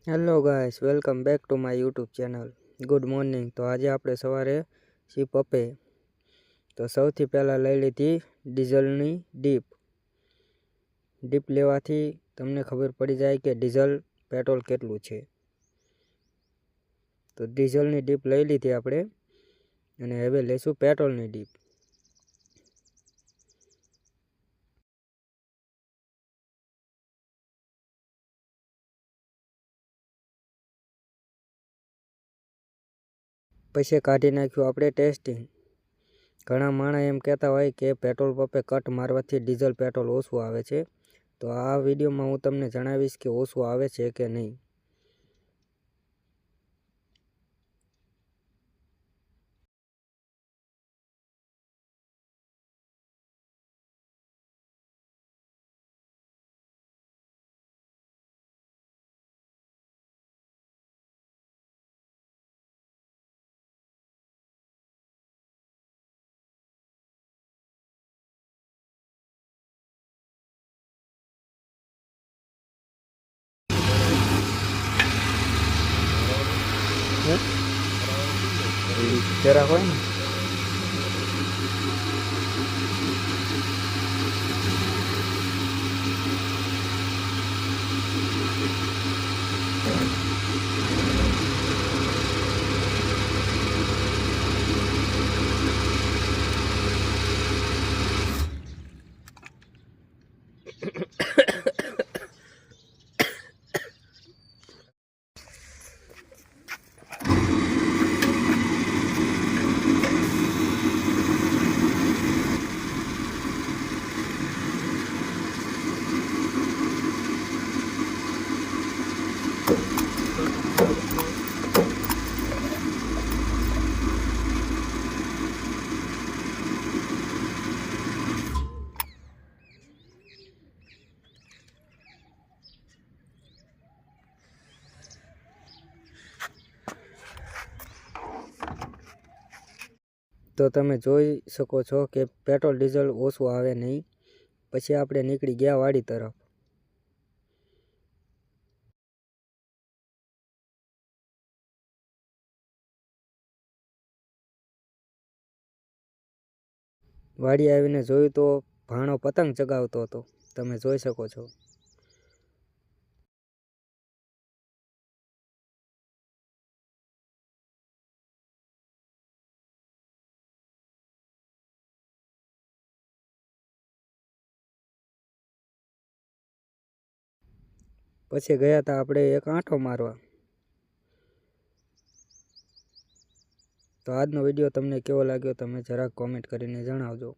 Hello guys, welcome back to my YouTube channel. Good morning. તો આજે આપણે સવારે છીએ પપ્પે. તો સૌથી પહેલાં લઈ લીધી ડીઝલની ડીપ લેવાથી તમને ખબર પડી જાય કે ડીઝલ પેટ્રોલ કેટલું છે. તો ડીઝલની ડીપ લઈ લીધી આપણે, અને હવે લઈશું પેટ્રોલની ડીપ. પછી કાઢી નાખ્યું આપણે ટેસ્ટિંગ. ઘણા માણસ એમ કહેતા હોય કે પેટ્રોલ પંપે કટ મારવાથી ડીઝલ પેટ્રોલ ઓછું આવે છે. તો આ વિડીયોમાં હું તમને જણાવીશ કે ઓછું આવે છે કે નહીં. જરાક હોય ને તો તમે જોઈ શકો છો કે પેટ્રોલ ડીઝલ ઓછું આવે નહીં. પછી આપણે નીકળી ગયા વાડી તરફ. વાડી આવીને જોયું તો ભાણો પતંગ ચગાવતો હતો, તમે જોઈ શકો છો. પછી ગયા હતા આપણે એક આંટો મારવા. તો આજનો વિડીયો તમને કેવો લાગ્યો તમે જરાક કોમેન્ટ કરીને જણાવજો.